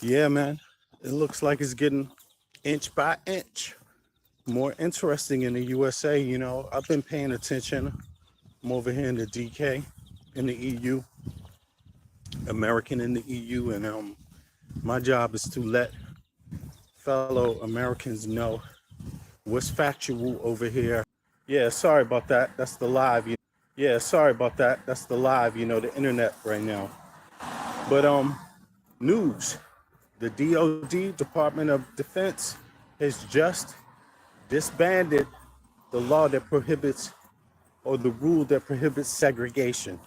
Yeah, man. It looks like it's getting inch by inch more interesting in the USA. I've been paying attention. I'm over here in the DK, in the EU, American in the EU, and my job is to let fellow Americans know what's factual over here. Yeah, sorry about that. That's the live. Yeah, sorry about that. That's the live. The internet right now. But news. The DoD, Department of Defense, has just disbanded the law that prohibits, or the rule that prohibits segregation.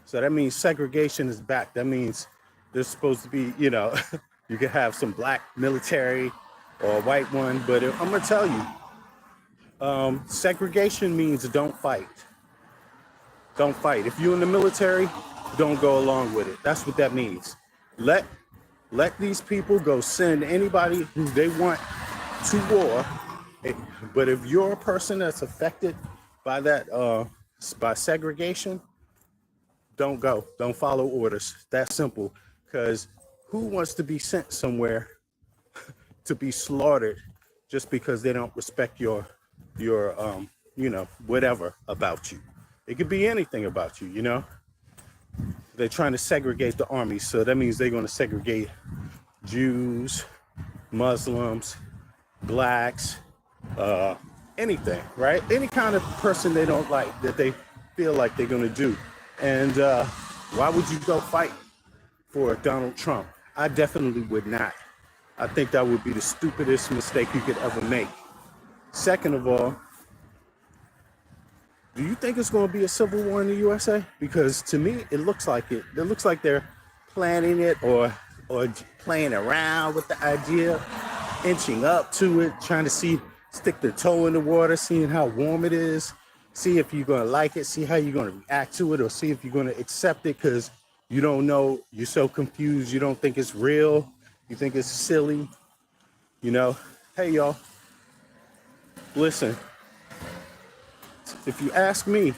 So that means segregation is back. That means there's supposed to be, you could have some black military or a white one. But I'm going to tell you, segregation means don't fight. Don't fight. If you're in the military, don't go along with it. That's what that means. Let these people go send anybody who they want to war. But if you're a person that's affected by that, by segregation, don't go. Don't follow orders. That simple. Because who wants to be sent somewhere to be slaughtered just because they don't respect your whatever about you? It could be anything about you. They're trying to segregate the army, so that means they're going to segregate Jews, Muslims, blacks, anything, right? Any kind of person they don't like that they feel like they're going to do. And why would you go fight for Donald Trump? I definitely would not. I think that would be the stupidest mistake you could ever make. Second of all, do you think it's going to be a civil war in the USA? Because to me, it looks like it. It looks like they're planning it or playing around with the idea, inching up to it, trying to stick their toe in the water, seeing how warm it is, see if you're going to like it, see how you're going to react to it, or see if you're going to accept it because you don't know, you're so confused, you don't think it's real, you think it's silly. Hey, y'all, listen. If you ask me,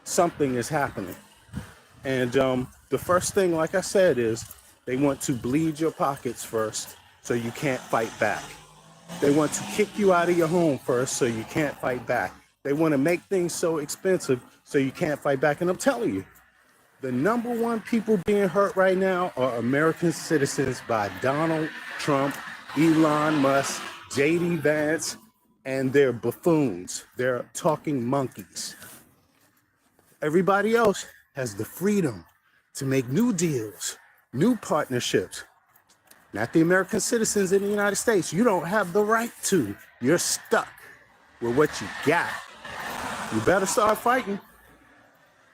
something is happening. And the first thing, like I said, is they want to bleed your pockets first so you can't fight back. They want to kick you out of your home first so you can't fight back. They want to make things so expensive so you can't fight back. And I'm telling you, the number one people being hurt right now are American citizens by Donald Trump, Elon Musk, J.D. Vance, and they're buffoons. They're talking monkeys. Everybody else has the freedom to make new deals, new partnerships. Not the American citizens in the United States. You don't have the right to. You're stuck with what you got. You better start fighting.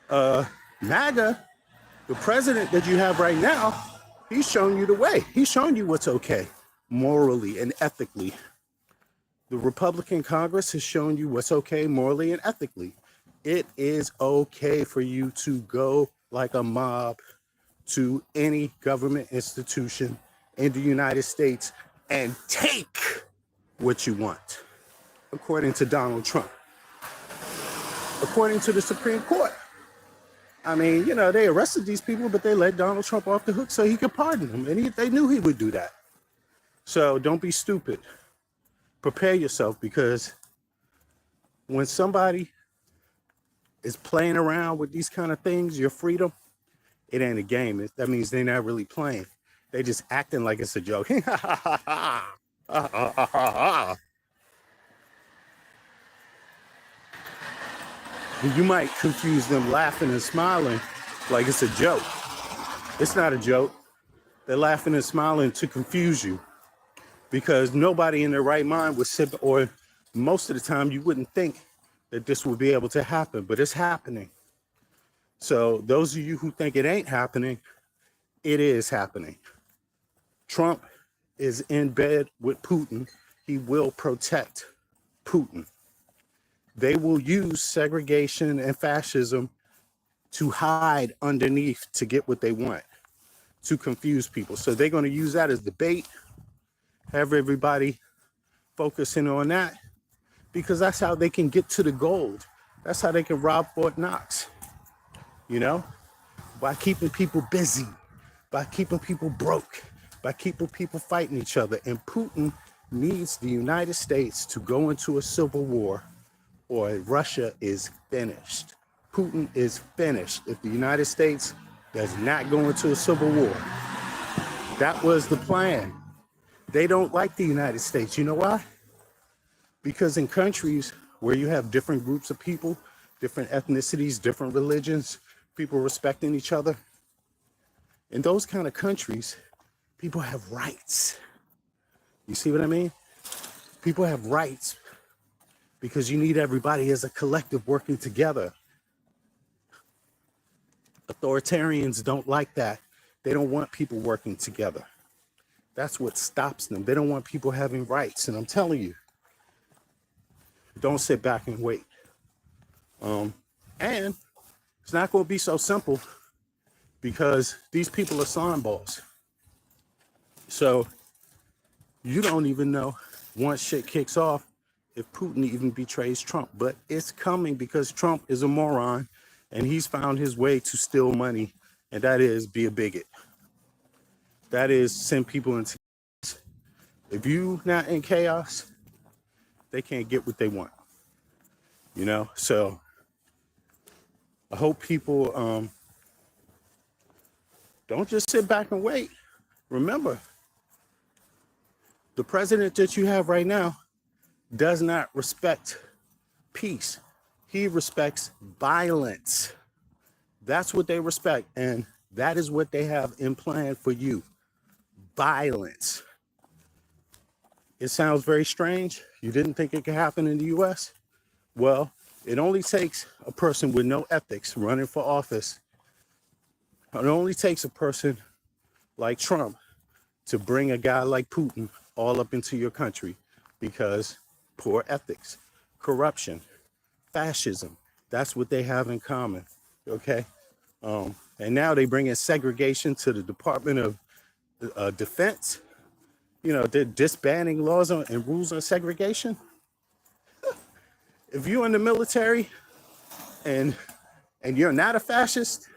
MAGA, the president that you have right now, he's showing you the way. He's showing you what's okay, morally and ethically. The Republican Congress has shown you what's okay morally and ethically. It is okay for you to go like a mob to any government institution in the United States and take what you want, according to Donald Trump, according to the Supreme Court. I mean, they arrested these people, but they let Donald Trump off the hook so he could pardon them. And they knew he would do that. So don't be stupid. Prepare yourself, because when somebody is playing around with these kind of things, your freedom, it ain't a game. That means they're not really playing. They just acting like it's a joke. You might confuse them laughing and smiling like it's a joke. It's not a joke. They're laughing and smiling to confuse you, because nobody in their right mind would sit, or most of the time you wouldn't think that this would be able to happen, but it's happening. So those of you who think it ain't happening, it is happening. Trump is in bed with Putin. He will protect Putin. They will use segregation and fascism to hide underneath to get what they want, to confuse people. So they're going to use that as the bait, have everybody focusing on that, because that's how they can get to the gold. That's how they can rob Fort Knox, by keeping people busy, by keeping people broke, by keeping people fighting each other. And Putin needs the United States to go into a civil war, or Russia is finished. Putin is finished if the United States does not go into a civil war. That was the plan. They don't like the United States. You know why? Because in countries where you have different groups of people, different ethnicities, different religions, people respecting each other, in those kind of countries, people have rights. You see what I mean? People have rights because you need everybody as a collective working together. Authoritarians don't like that. They don't want people working together. That's what stops them. They don't want people having rights. And I'm telling you, don't sit back and wait. And it's not going to be so simple because these people are slime balls. So you don't even know once shit kicks off if Putin even betrays Trump. But it's coming because Trump is a moron and he's found his way to steal money. And that is be a bigot. That is send people into chaos. If you not in chaos, they can't get what they want. You know, so I hope people don't just sit back and wait. Remember, the president that you have right now does not respect peace. He respects violence. That's what they respect. And that is what they have in plan for you. Violence. It sounds very strange. You didn't think it could happen in the US? Well, it only takes a person with no ethics running for office. It only takes a person like Trump to bring a guy like Putin all up into your country because poor ethics, corruption, fascism, that's what they have in common, okay? And now they bring in segregation to the Department of Defense. You know, they're disbanding laws and rules on segregation. If you're in the military and you're not a fascist,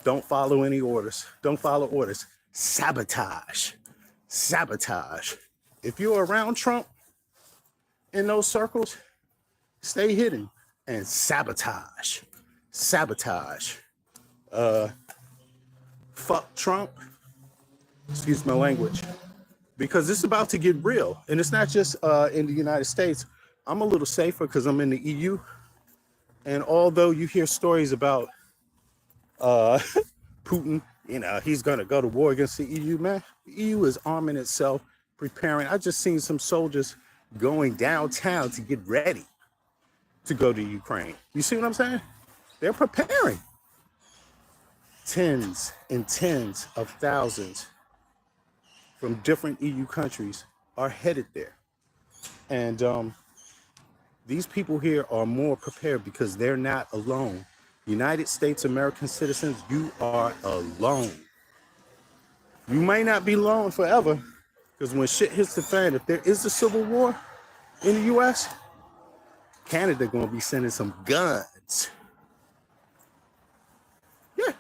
don't follow any orders. Don't follow orders. Sabotage. Sabotage. If you're around Trump in those circles, stay hidden and sabotage. Sabotage. Fuck Trump. Excuse my language. Because it's about to get real. And it's not just in the United States. I'm a little safer because I'm in the EU. And although you hear stories about Putin, you know, he's going to go to war against the EU, man. The EU is arming itself, preparing. I just seen some soldiers going downtown to get ready to go to Ukraine. You see what I'm saying? They're preparing. Tens and tens of thousands from different EU countries are headed there. And these people here are more prepared because they're not alone. United States American citizens, you are alone. You might not be alone forever because when shit hits the fan, if there is a civil war in the US, Canada gonna be sending some guns. Yeah,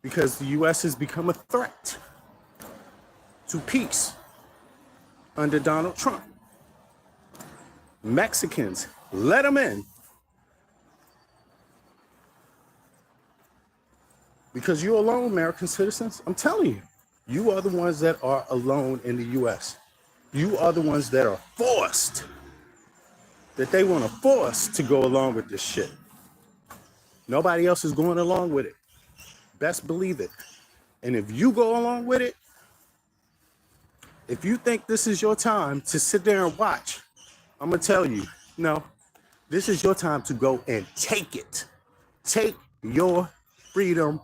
because the US has become a threat to peace under Donald Trump. Mexicans, let them in. Because you're alone, American citizens. I'm telling you, you are the ones that are alone in the US. You are the ones that are forced, that they want to force to go along with this shit. Nobody else is going along with it. Best believe it. And if you go along with it, if you think this is your time to sit there and watch, I'm going to tell you, no, this is your time to go and take it. Take your freedom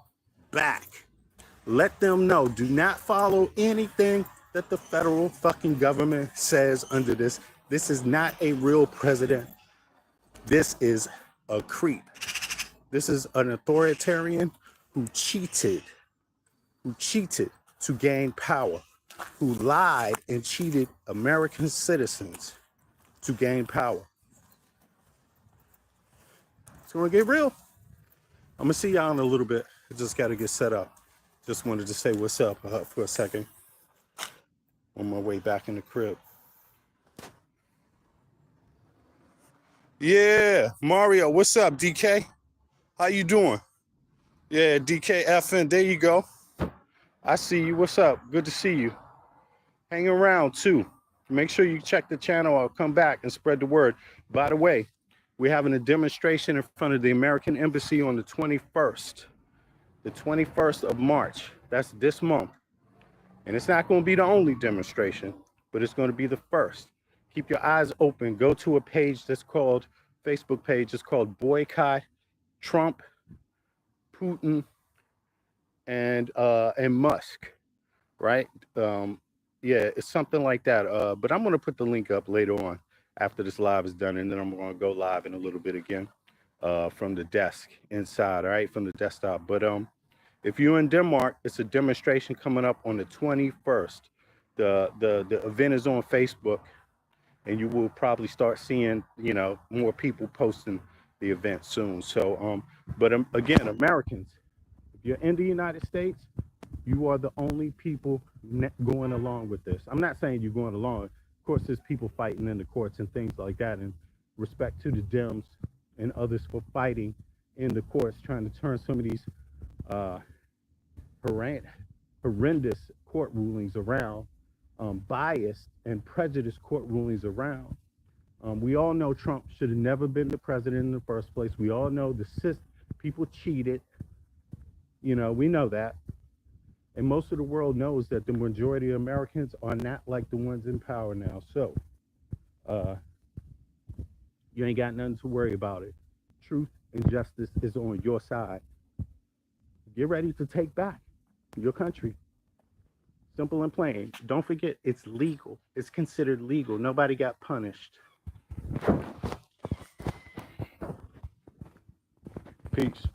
back. Let them know. Do not follow anything that the federal fucking government says under this. This is not a real president. This is a creep. This is an authoritarian who cheated to gain power, who lied and cheated American citizens to gain power. It's gonna get real. I'm gonna see y'all in a little bit. I just gotta get set up. Just wanted to say what's up for a second. On my way back in the crib. Yeah, Mario, what's up, DK? How you doing? Yeah, DKFN, there you go. I see you. What's up? Good to see you. Hang around too. Make sure you check the channel. I'll come back and spread the word. By the way, we're having a demonstration in front of the American Embassy on the 21st. The 21st of March. That's this month. And it's not going to be the only demonstration, but it's going to be the first. Keep your eyes open. Go to a page that's called, Facebook page. It's called Boycott Trump, Putin, and Musk, right? Yeah, it's something like that. But I'm going to put the link up later on after this live is done, and then I'm going to go live in a little bit again from the desk inside, all right, from the desktop. But if you're in Denmark, it's a demonstration coming up on the 21st. The event is on Facebook, and you will probably start seeing, you know, more people posting the event soon. So, but again, Americans, if you're in the United States, you are the only people going along with this. I'm not saying you're going along. Of course, there's people fighting in the courts and things like that, and respect to the Dems and others for fighting in the courts, trying to turn some of these horrendous court rulings around, biased and prejudiced court rulings around. We all know Trump should have never been the president in the first place. We all know people cheated. You know, we know that. And most of the world knows that the majority of Americans are not like the ones in power now. So you ain't got nothing to worry about it. Truth and justice is on your side. Get ready to take back your country. Simple and plain. Don't forget, it's legal. It's considered legal. Nobody got punished. Peace.